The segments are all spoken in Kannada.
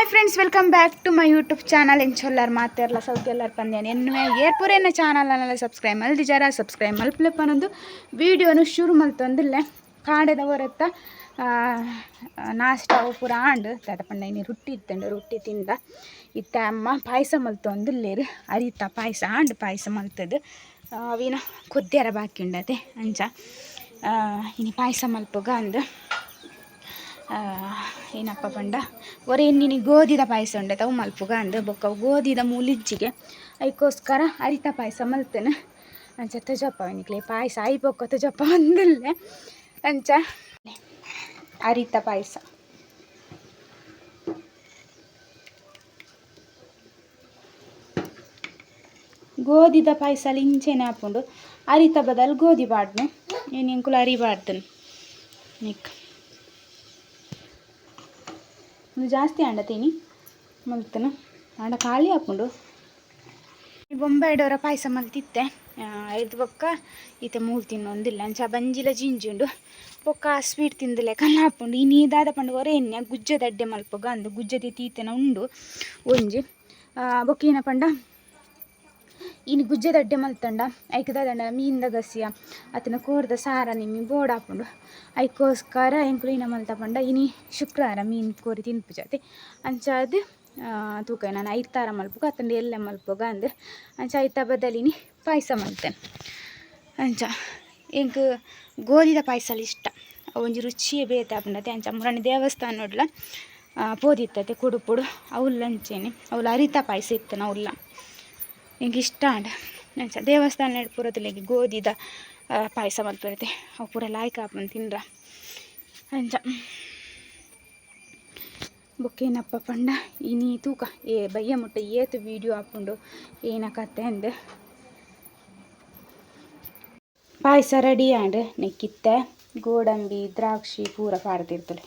Hi friends, welcome back to my YouTube channel. ಎಂಚೊಲ್ಲಾರು ಮಾತಾರಲ್ಲ ಸೌತ್ ಎಲ್ಲಾರು ಪಂದ್ಯಾನೆ ಎನ್ನುವೆ ಏರ್ಪುರೇನ ಚಾನಲ್ನೆಲ್ಲ ಸಬ್ಸ್ಕ್ರೈಬ್ ಮಲ್ದಿಜಾರ ಸಬ್ಸ್ಕ್ರೈಬ್ ಮಲ್ಪಲೆಪ್ಪ ಅನ್ನೊಂದು ವೀಡಿಯೋನು ಶುರು ಮಲ್ತೊಂದಿಲ್ಲ ಕಾಂಡೆದ ಹೊರತ್ತ ನಾಷ್ಟ ಪೂರ ಆಂಡು ತಾತ ಪಂಡ ಇನ್ನು ರೊಟ್ಟಿ ಇತ್ತಂಡು ರೊಟ್ಟಿ ತಿಂದ ಇತ್ತ ಅಮ್ಮ ಪಾಯಸ ಮಲ್ತೊಂದಿಲ್ಲೇರು ಅರಿತ ಪಾಯಸ ಆಂಡು ಪಾಯಸ ಮಲ್ತದು ಅವಿನ ಕೊದ್ಯಾರ ಬಾಕಿ ಉಂಡತೆ ಅಂಚ ಇನ್ನು ಪಾಯಸ ಮಲ್ಪಗ ಅಂದು ಏನಪ್ಪ ಪಂಡ ಒರೆ ಇನ್ನಿನಿ ಗೋಧಿದ ಪಾಯಸ ಉಂಡೈತೆ ಅವು ಮಲ್ಪುಗ ಅಂದು ಬೊಕ್ಕ ಗೋಧಿದ ಮೂಲಿಜ್ಜಿಗೆ ಅದಕ್ಕೋಸ್ಕರ ಅರಿತ ಪಾಯಸ ಮಲ್ತೇನೆ ಅಂಚ ತಜಪ್ಪ ಅವನಿಕ್ಲೆ ಪಾಯಸ ಐಪೊಕ್ಕ ತಜಪ್ಪ ಒಂದಿಲ್ಲೆ ಅಂಚ ಅರಿತ ಪಾಯಸ ಗೋಧಿದ ಪಾಯಸ ಅಲ್ಲಿ ಇಂಚೆನೆ ಹಾಕೊಂಡು ಅರಿತ ಬದಲು ಗೋಧಿ ಬಾಡ್ನು ಏನು ಇಂಕುಲು ಅರಿಬಾರ್ದನು ನಿಕ್ ಜಾಸ್ತಿ ಅಂಡತೀನಿ ಮಲ್ತನು ಅಂಡ ಖಾಲಿ ಹಾಕೊಂಡು ಬೊಂಬಾಯಿಡೋರ ಪಾಯಸ ಮಲ್ತಿತ್ತೆ ಇದು ಬೊಕ್ಕ ಈತ ಮೂಲು ತಿನ್ನೊಂದಿಲ್ಲ ಅಂಚ ಬಂಜಿಲ ಜಿಂಜುಂಡು ಬೊಕ್ಕ ಸ್ವೀಟ್ ತಿಂದಿಲ್ಲ ಕಲ್ಲ ಹಾಕೊಂಡು ಈ ನೀದಾದ ಪಂಡು ಹೊರ ಎಣ್ಣೆ ಗುಜ್ಜದ ಅಡ್ಡೆ ಮಲ್ಪಗ ಅಂದು ಗುಜ್ಜದ ತೀತೆನ ಉಂಡು ಒಂಜಿ ಬೊಕ್ಕ ಏನ ಪಂಡ ಇನ್ನು ಗುಜ್ಜದ ಅಡ್ಡೆ ಮಲ್ತಂಡ ಐಕದಂಡ ಮೀನ್ದ ಗಸಿಯ ಅತನ ಕೋರ್ದ ಸಾರ ನಿಮ್ಮಿ ಬೋರ್ಡ್ ಹಾಕೊಂಡು ಐಕೋಸ್ಕರ ಎಂಕುಲು ಇನ್ನ ಮಲ್ತ ಪಂಡ ಇನಿ ಶುಕ್ರವಾರ ಮೀನು ಕೋರಿ ತಿನ್ಪುಜಾತೆ ಅಂಚ ಅದು ತೂಕ ನಾನು ಐತಾರ ಮಲ್ಪಗ ಅತ್ತಂಡು ಎಲ್ಲ ಮಲ್ಪಗ ಅಂದು ಅಂಚ ಐತ ಬದಲಿನಿ ಪಾಯಸ ಮಲ್ತೇನೆ ಅಂಚ ಎಂಕ್ ಗೋಧಿದ ಪಾಯಸ ಇಷ್ಟ ಒಂಜಿ ರುಚಿಯೇ ಬೇತೆ ಆಪುಂಡತೆ ಅಂಚ ಮುರಾಣಿ ದೇವಸ್ಥಾನ ನೋಡ್ಲ ಪೋದಿತ್ತತೆ ಕುಡುಪುಡು ಅವ್ಲ ಅಂಚೇನೆ ಅವ್ಲು ಅರಿತ ಪಾಯಸ ಇತ್ತನ ಅವ್ಲ ನಿಂಗೆ ಇಷ್ಟ ಅಂಡ ಅಂಚ ದೇವಸ್ಥಾನ ಪೂರದಲ್ಲಿಗೆ ಗೋಧಿದ ಪಾಯಸ ಮಲ್ಪರತೆ ಅವು ಪೂರ ಲಾಯ್ಕ ಹಾಪನ್ ತಿನ್ರ ಅಂಚ ಬೊಕ್ಕೇನಪ್ಪ ಪಂಡ ಇನಿ ತೂಕ ಬಯ್ಯ ಮುಟ್ಟ ಏತು ವೀಡಿಯೋ ಹಾಕೊಂಡು ಏನ ಕತೆ ಅಂದು ಪಾಯಸ ರೆಡಿ ಆಂಡ್ ನೆಕ್ಕಿತ್ತೆ ಗೋಡಂಬಿ ದ್ರಾಕ್ಷಿ ಪೂರ ಪಾಡ್ದಿರ್ತಲೆ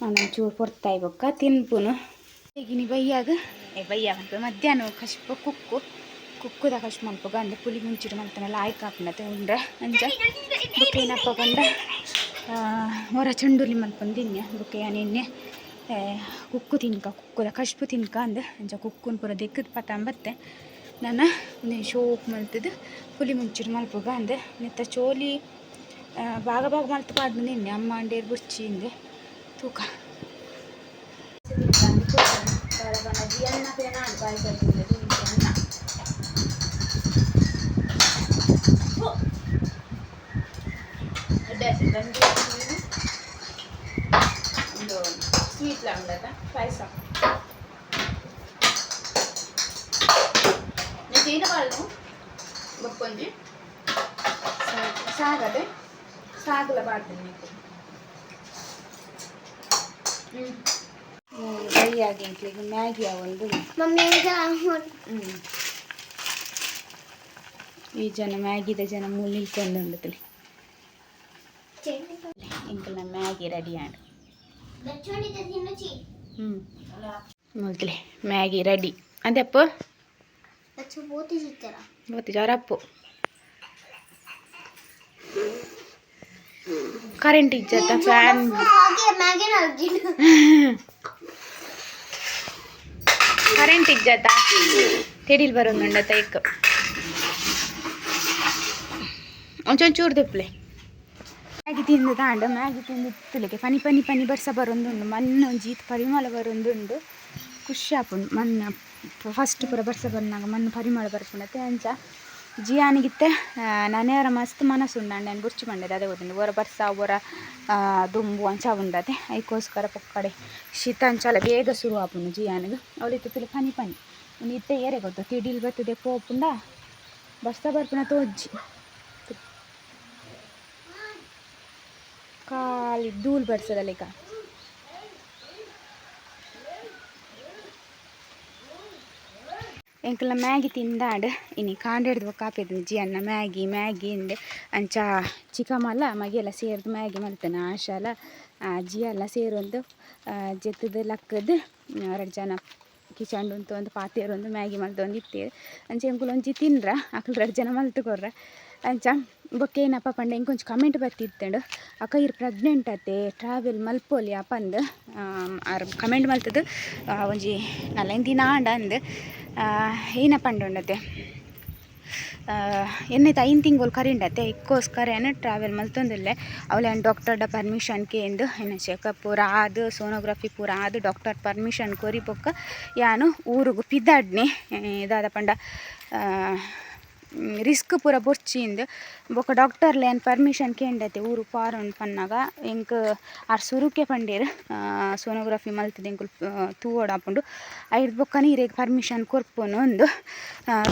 ಒಂಚೂರು ಪೊರ್ತಾಯಿ ಬೊಕ್ಕ ತಿನ್ಪುನು ಈಗಿನಿ ಬಯ್ಯಾಗ ಬಯ್ಯ ಮಲ್ಪ ಮಧ್ಯಾಹ್ನ ಕಶ್ಪ ಕುಕ್ಕುದ ಕಶ್ ಮಲ್ಪಗ ಅಂದ ಪುಲಿ ಮುಂಚಿಟ್ಟು ಮಲ್ತನೆಲ್ಲ ಆಯ್ಕೆ ಹಾಕೊಂಡತೆ ಉಂಡ್ರೆ ಅಂಚ ಬುಕ್ಕ ಏನಪ್ಪ ಬಂದ ಹೊರ ಚಂಡುಲಿ ಮಲ್ಪಂದಿನ್ಯ ಬುಕ್ಕ ಏನೆಣ್ಣೆ ಕುಕ್ಕು ತಿನ್ಕ ಕುಕ್ಕುದ ಕಶ್ಪು ತಿನ್ಕ ಅಂದ ಅಂಚ ಕುಕ್ಕುನ ಪೂರ ದೆಕ್ಕದ ಪತಾಂಬತ್ತೆ ನಾನು ಶೋಕ್ ಮಲ್ತದು ಪುಲಿ ಮುಂಚಿಟ್ಟು ಮಲ್ಪಗ ಅಂದೆ ನೆತ್ತ ಚೋಲಿ ಭಾಗ ಮಲ್ತು ಪಾಡ್ದು ನಿನ್ನೆ ಅಮ್ಮ ಅಂಡೇರು ಬುರ್ಚಿಂದೆ ತೂಕ ಸ್ವೀಟ್ಲ ಉಂಡದ ಪಾಯಸ ಏನು ಬಾಳ್ನು ಬಕ್ಕೊಂಜಿ ಸಾಗದೆ ಸಾಗಲ ಬಾಡ್ತೀನಿ ಬೈಯಾಗಿ ಈಗ ಮ್ಯಾಗಿ ಒಂದು ಈ ಜನ ಮ್ಯಾಗಿದ ಜನ ಮೂಲಿ ಇಲ್ಕೊಂಡುಂಡತಲಿ ಇಂಕಲ್ನ ಮ್ಯಾಗಿ ರೆಡಿ ಆಂಡ್ ಮೊದಲೇ ಮ್ಯಾಗಿ ರೆಡಿ ಅದಪ್ಪ ಜರಪ್ಪು ಕರೆಂಟ್ ಇಜ್ಜತ್ತ ಫ್ಯಾನ್ ಕರೆಂಟ್ ಇಜ್ಜತ್ತ ತೆಡಿಲ್ ಬರೋದುಂಡತ್ತ ಇಕ್ಕ ಒಂಚೂರು ದಿಪ್ಲೆ ಮ್ಯಾಗಿ ತಿಂದು ತಾಂಡು ಮ್ಯಾಗಿ ತಿಂದು ಇತ್ತಲಿಕ್ಕೆ ಪನಿ ಬರ್ಸ ಬರೋದುಂಡು ಮಣ್ಣು ಜೀತ್ ಪರಿಮಳ ಬರೋದುಂಡು ಖುಷಿ ಆಪುಂಡು ಮಣ್ಣು ಫಸ್ಟ್ ಪೂರ ಬರ್ಸ ಬಂದಾಗ ಮಣ್ಣು ಪರಿಮಳ ಬರ್ಪುಂಡತೆ ಅಂಚ ಜಿಯಾನಿಗಿತ್ತೆ ನಾನೇರ ಮಸ್ತ್ ಮನಸ್ಸು ಉಂಡಾಂಡೆ ನಾನು ಬುರ್ಚಿ ಬಂಡದೆ ಅದೇ ಗೊತ್ತುಂಡು ಒರ ಬರ್ಸ ಒರ ದುಂಬು ಅಂಚ ಉಂಡತೆ ಅದಕ್ಕೋಸ್ಕರ ಪೊಕ್ಕಡೆ ಶೀತ ಅಂಚಲ ಬೇಗ ಶುರು ಆಪುಂಡು ಜಿಯಾನಿಗೆ ಅವಳಿತ್ತು ತುಳು ಪನಿ ಇನ್ನು ಇತ್ತೆ ಏರೆ ಗೊತ್ತು ತಿಡಿಲ್ ಬರ್ತದೆ ಪೋಪುಂಡ ಬರ್ಸ ಬರ್ಪುನ ತೋಜ್ಜಿ ಖಾಲಿ ಧೂಳು ಬರ್ಸದಲ್ಲಿಕ ಎಂಕಲ್ನ ಮ್ಯಾಗಿ ತಿಂದಾಂಡು ಇನ್ನು ಕಾಂಡೆಡ್ದು ಕಾಪಿದ್ದು ಜಿಯನ್ನ ಮ್ಯಾಗಿ ಇಂದೆ ಅಂಚ ಚಿಕ್ಕಮ್ಮಲ್ಲ ಮಗೆಲ್ಲ ಸೇರಿದು ಮ್ಯಾಗಿ ಮಲ್ತೇನೆ ಆಶಾಲ ಜಿಯಲ್ಲ ಸೇರೊಂದು ಜೆತ್ತದು ಲಕ್ಕದು 2 ಜನ ಕಿಚಂಡು ಒಂದು ಪಾತೆರೊಂದು ಮ್ಯಾಗಿ ಮಲ್ತೊಂದು ಇತ್ತೇರು ಅಂಚೆ ಎಂಕುಲು ಒಂಜಿ ತಿನ್ರ ಅಕ್ಲು 2 ಜನ ಮಲ್ತುಕೊರ್ರ ಅಂಚ ಬೊಕ್ಕ ಏನಪ್ಪ ಪಂಡ ಇಂಕೊಂಚ ಕಮೆಂಟ್ ಬರ್ತಿತ್ತಂಡು ಅಕ್ಕ ಇರು ಪ್ರೆಗ್ನೆಂಟ್ ಅತ್ತೆ ಟ್ರಾವೆಲ್ ಮಲ್ಪೋಲಿ ಅಪ್ಪಂದು ಕಮೆಂಟ್ ಮಲ್ತದ್ದು ಒಂಜಿ 4 ದಿನ ಆಂಡ ಅಂದು ಏನಪ್ಪ ಉಂಡತೆ ಎನ್ನೈತೆ 5 ತಿಂಗಳು ಕರಿಂಡತ್ತೆ ಇಕ್ಕೋಸ್ಕರ ಟ್ರಾವೆಲ್ ಮಲ್ತೊಂದಿಲ್ಲೆ ಅವಳೆ ಡಾಕ್ಟರ್ಡ ಪರ್ಮಿಷನ್ ಕೇಂದು ಏನು ಚೆಕಪ್ ಪೂರ ಆದು ಸೋನೋಗ್ರಫಿ ಪೂರ ಆದು ಡಾಕ್ಟರ್ ಪರ್ಮಿಷನ್ ಕೊರಿ ಬೊಕ್ಕ ಯಾನು ಊರುಗು ಪಿದಾಡ್ನಿ ದಾದ ಪಂಡ ರಿಸ್ಕ್ ಪೂರ ಬೊರ್ಚಿಂದು ಬೊಕ್ಕ ಡಾಕ್ಟರ್ಲೆ ಏನು ಪರ್ಮಿಷನ್ ಕೇಂಡತೆ ಊರು ಪಾರೊಂಡು ಪನ್ನಾಗ ಎಂಕ್ ಆರ್ ಸುರುಕೆ ಪಂಡೇರು ಸೋನೋಗ್ರಫಿ ಮಲ್ತದೆ ಎಂಕುಲು ತೂವೋಡು ಆಪುಂಡು ಐದು ಬೊಕ್ಕನೆ ಇರೆಗ್ ಪರ್ಮಿಷನ್ ಕೊರ್ಪುನು ಒಂದು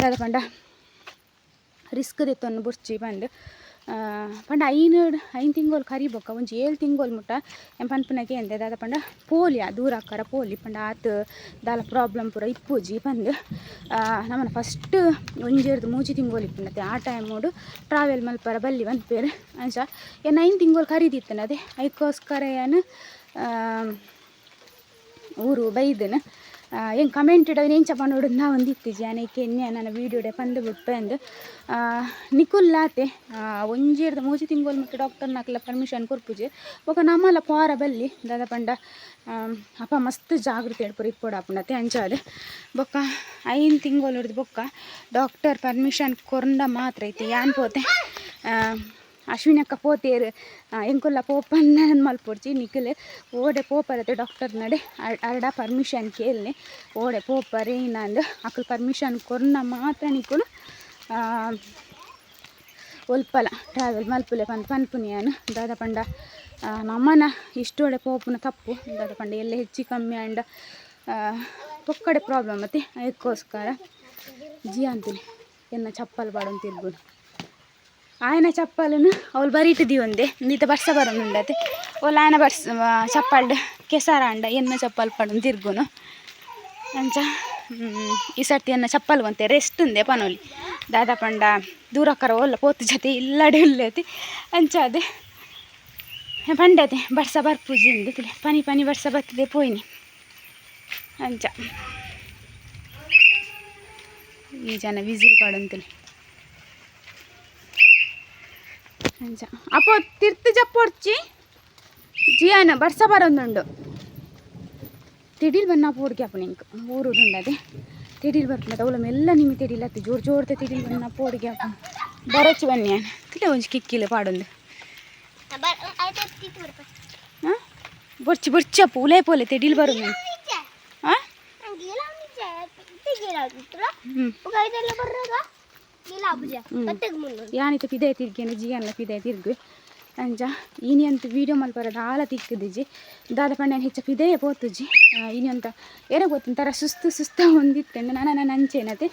ದಾದ ಪಂಡ ರಿಸ್ಕ್ ದೆತ್ತೊಂದು ಬೊರ್ಚಿ ಪಂಡು ಪಂಡ 5 ತಿಂಗಳು ಕರಿ ಬೊಕ್ಕ ಒಂಜಿ 7 ತಿಂಗಳು ಮುಟ್ಟ ಏನು ಪನ್ಪುನಗೆ ಎಂದೆ ದಾದ ಪಂಡ ಪೋಲಿಯ ದೂರ ಅಕ್ಕರ ಪೋಲಿ ಪಂಡ ಆತ ದಾಲ ಪ್ರಾಬ್ಲಮ್ ಪೂರ ಇಪ್ಪುಜಿ ಪಂದು ನಮ್ಮನ ಫಸ್ಟ್ 1-3 ತಿಂಗಳು ಇಪ್ಪುಂಡತೆ ಆ ಟೈಮೋಡು ಟ್ರಾವೆಲ್ ಮಲ್ಪರ ಬಲ್ಲಿ ಬಂದ್ಪೇರು ಅಂಚ ಏನು 9 ತಿಂಗಳು ಕರೀದಿತ್ತನ ಅದೇ ಅದಕ್ಕೋಸ್ಕರ ಏನು ಊರು ಬೈದನು ಏನು ಕಮೆಂಟ್ ಇಡೋದು ಏನು ಚಪ್ಪ ನೋಡೋದು ನಾ ಒಂದಿತ್ತಿಜಿ ಅನೇಕೆ ಎಣ್ಣೆ ನನ್ನ ವೀಡಿಯೋಡೆ ಪಂದು ಬಿಟ್ಟು ಅಂದು ನಿಕುಲ್ಲಾತೆ 1-3 ತಿಂಗಳು ಮುಟ್ಟ ಡಾಕ್ಟರ್ ನಾಕೆಲ್ಲ ಪರ್ಮಿಷನ್ ಕೊರ್ಪುಜಿ ಬೊಕ ನಮ್ಮಲ್ಲ ಪಾರ ಬಲ್ಲಿ ದಾದ ಪಂಡ ಅಪ್ಪ ಮಸ್ತ್ ಜಾಗೃತಿ ಎಡ್ಪುರ ಇಪ್ಪೋಡು ಆಪುಂಡತೆ ಅಂಚಾದೆ ಬೊಕ್ಕ 5 ತಿಂಗಳು ಹಿಡ್ದು ಬೊಕ್ಕ ಡಾಕ್ಟರ್ ಪರ್ಮಿಷನ್ ಕೊರಂಡ ಮಾತ್ರ ಐತಿ ಯಾನ್ ಪೋತೆ ಅಶ್ವಿನಕ್ಕ ಪೋತೇರು ಎಂಕುಲ್ಲ ಪೋಪನ್ನ ಮಲ್ಪೊಡ್ಚಿ ನಿಖಿಲ್ ಓಡೆ ಪೋಪರತೆ ಡಾಕ್ಟರ್ ನಡೆ ಅರ್ಡ ಪರ್ಮಿಷನ್ ಕೇಳನೆ ಓಡೆ ಪೋಪರೆ ಇನ್ನಂದು ಅಕ್ಕಲು ಪರ್ಮಿಷನ್ ಕೊರ್ನ ಮಾತ್ರ ನಿಖುಲು ಒಲ್ಪಲ ಟ್ರಾವೆಲ್ ಮಲ್ಪುಲೆ ಪನ್ಪುನಿಯಾನು ದಾದ ಪಂಡ ನಮ್ಮನ ಇಷ್ಟೋಡೆ ಪೋಪುನ ತಪ್ಪು ದಾದ ಪಂಡ ಎಲ್ಲ ಹೆಚ್ಚು ಕಮ್ಮಿ ಅಂಡ ಪೊಕ್ಕಡೆ ಪ್ರಾಬ್ಲಮ್ ಮತ್ತೆ ಅದಕ್ಕೋಸ್ಕರ ಜಿ ಅಂತೀನಿ ಎನ್ನ ಚಪ್ಪಲ್ ಬಾಡೊಂದು ತಿರ್ಗುನು ఆయన చప్పాలను వాళ్ళు బరీటిది ఉంది నీత బర్స బరం ఉండదు వాళ్ళు ఆయన బర్స చప్పాలు ಕೆಸಾರ ಅಂಡ ಎನ್ನ ಚಪ್ಪಲ್ ಪಡನ್ ತಿರ್ಗುನು ಅಂಚ ಈ ಸರ್ತಿ ಎನ್ನ ಚಪ್ಪಲ್ ಬಂತೆ ರೆಸ್ಟ್ ಉಂದೆ ಪನೋಲಿ ದಾದ ಪಂಡ ದೂರಕ್ಕರ ಒಲ್ಲ ಪೋತು ಜೊತೆ ಇಲ್ಲಡೆ ಉಳ್ಳತಿ ಅಂಚ ಅದೇ ಪಂಡತೆ ಬರ್ಸ ಬರ್ಪೂಜಿ ಉಂದು ಪನಿ ಪನಿ ಬರ್ಸ ಬರ್ತದೆ ಪೋಯ್ನಿ ಅಂಚ ಈ ಜನ ವಿಸಿಲ್ ಪಡಂತಲಿ ಅಂಚ ಅಪ್ಪೋ ತಿರ್ತು ಜಪ್ಪೊಡ್ಚಿ ಜಿಯಾನ ಬರ್ಸ ಬರೊಂದುಂಡು ತಿಡಿಲ್ ಬನ್ನ ಪೋಡ್ಗೆ ಅಪ್ಪ ನಿಂಕ್ ಊರುಡುಂಡದೆ ತಿಡಿಲ್ ಬರ್ಪುಂಡ ಅವಳ ಮೆಲ್ಲ ನಿಮಿ ತಿಡಿಲ್ ಅತ್ತಿ ಜೋರು ಜೋರ್ತೆ ತಿಡಿಲ್ ಬನ್ನ ಪೋಡ್ಗೆ ಅಪ್ಪ ಬರಚಿ ಬನ್ನಿ ತಿಲ್ಲ ಒಂಜಿ ಕಿಕ್ಕಿಲೆ ಪಾಡೊಂದು ಹಾಂ ಬೊರ್ಚಿ ಬೊರ್ಚಿ ಅಪ್ಪ ಉಲೇ ಪೋಲೆ ತಿಡಿಲ್ ಬರೋದು ಹಾಂ ಯಾನಿತ ಪಿದೆ ತಿರ್ಗೇನೆ ಜಿಯನ್ಲ ಪಿದೆ ತಿರ್ಗು ಅಂಚ ಇನಿ ಅಂತ ವೀಡಿಯೋ ಮಲ್ಪರದ ಆಲ ತಿಕ್ಕದಿಜ್ಜಿ ದಾದ ಪಂಡ ಹೆಚ್ಚ ಪಿದೆಯೇ ಪೋತುಜಿ ಇನಿ ಅಂತ ಏನ ಗೊತ್ತಂತರ ಸುಸ್ತು ಹೊಂದಿತ್ತಂಡು ನನ್ನ ಅಂಚೇನತೆ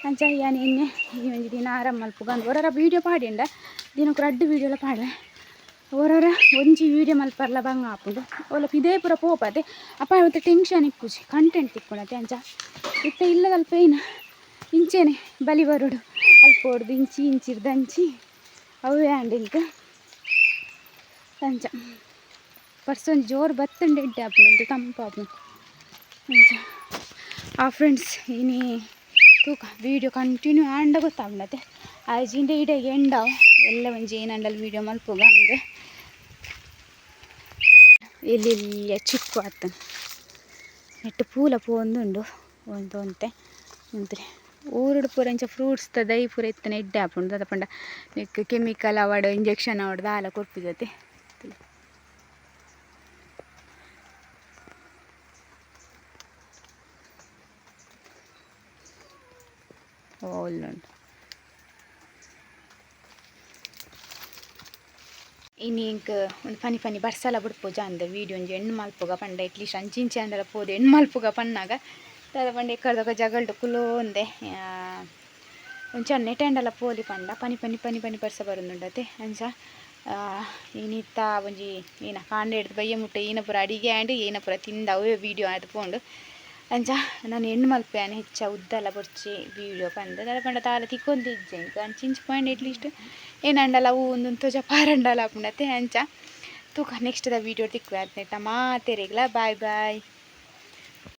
ಅಂಚ ಯಾನಿ ಇನ್ನೆ ಈ ಒಂಜಿ ದಿನ ಆರಾಮ್ ಮಲ್ಪುಗ ಅಂದು ಹೊರರ ವೀಡಿಯೋ ಪಾಡಿಂಡ ದಿನಕ್ಕೆ 2 ವೀಡಿಯೋಲ ಪಾಡ ಹೊರರ ಒಂಜಿ ವೀಡಿಯೋ ಮಲ್ಪರ್ಲ ಬಂಗ ಆಪುಂಡು ಅವಳ ಪಿದೇ ಪೂರ ಪೋಪದೆ ಅಪ್ಪ ಅವತ್ತು ಟೆನ್ಷನ್ ಇಪ್ಪುಜಿ ಕಂಟೆಂಟ್ ತಿಕ್ಕೊಳತೆ ಅಂಚ ಇತ್ತ ಇಲ್ಲದಲ್ಪ ಏನು ಇಂಚೇನೆ ಬಲಿ ಬರೋಡು ಅಲ್ಪ ಹೊಡ್ದು ಇಂಚಿರ್ದಂಚಿ ಅವೇ ಅಂಡಿಂಕ ಅಂಚ ಪರ್ಸೊಂದು ಜೋರು ಬತ್ತಂಡು ಎಡ್ಡೆ ಆಪುಂಡು ತಂಪಾಪು ಅಂಚ ಫ್ರೆಂಡ್ಸ್ ಇನಿ ತೂಕ ವೀಡಿಯೋ ಕಂಟಿನ್ಯೂ ಆಂಡ ಗೊತ್ತಾಗ್ನತೆ ಆಯ್ಜಿಂಡೆ ಇಡೆಗೆ ಎಂಡಾವು ಎಲ್ಲ ಒಂಜಿ ಏನಂಡಲ್ಲಿ ವೀಡಿಯೋ ಮಲ್ಪುಗ ಅಂದು ಎಲ್ಲಿ ಚಿಕ್ಕು ಆತನು ನೆಟ್ಟು ಪೂಲ ಪೋಂದುಂಡು ಒಂತೆ ಅಂತ್ರಿ ಊರುಡು ಪೂರ ಇಂಚ ಫ್ರೂಟ್ಸ್ ದೈ ಪೂರ ಇತ್ತನೆ ಎಡ್ಡೆ ಆಪುಂಡು ದಾದ ಪಂಡ ಕೆಮಿಕಲ್ ಅವಡು ಇಂಜೆಕ್ಷನ್ ಅವಡು ದಾಲ ಕೊರ್ಪಿದತೆ ಒಳ್ಳುಂಡು ಇನ್ನು ಇಂಕ ಒಂದು ಪನಿ ಬರ್ಸಲ ಬಿಡ್ಪೋಜ ಅಂದ ವೀಡಿಯೋ ಒಂಜಿ ಹೆಣ್ಣು ಮಲ್ಪುಗ ಪಂಡ ಎಟ್ಲೀಸ್ಟ್ ಅಂಚಿಂಚೆ ಅಂಡಲ ಪೋದು ಹೆಣ್ಣು ಮಲ್ಪುಗ ಪನ್ನಾಗ ದಾದ ಪಂಡ ಎಕ್ಕಡ್ದಾಗ ಜಗಲ್ಡು ಕುಲೋ ಒಂದೆ ಒಂಚ ನೆಟೆಂಡಲ ಪೋಲಿ ಪಂಡ ಪನಿ ಬರ್ಸ ಬರೋದುಂಡತೆ ಅಂಚ ಇನ್ನಿತ್ತ ಒಂಜಿ ಏನ ಕಾಂಡೆ ಹಿಡ್ದು ಬಯ್ಯ ಮುಟ್ಟೆ ಏನ ಪೂರ ಅಡಿಗೆ ಆ್ಯಂಡ್ ಏನ ಪೂರ ತಿಂದ ಅವೇ ವೀಡಿಯೋ ಆಯ್ತು ಪೋಂಡು ಅಂಚ ನಾನು ಹೆಣ್ಣು ಮಲ್ಪೆಯಾನೆ ಹೆಚ್ಚ ಉದ್ದಲ ಬೊರ್ಚಿ ವೀಡಿಯೋ ಪಂದು ದಾದ ಪಂಡ ತಾಲ ತಿಕ್ಕೊಂದಿಜ್ಜೆ ಅಂಚಿಂಚು ಪಾಯಿಂಟ್ ಎಟ್ಲೀಸ್ಟ್ ಏನಂಡಲ್ಲ ಅವು ಒಂದೊಂದು ತೋಜ ಪಾರಂಡಲ ಪುಂಡತೆ ಅಂಚ ತೂಕ ನೆಕ್ಸ್ಟ್ ದ ವೀಡಿಯೋ ತಿಕ್ಕು ಆಯ್ತು ಮಾತೆರೆಗ್ಲ ಬಾಯ್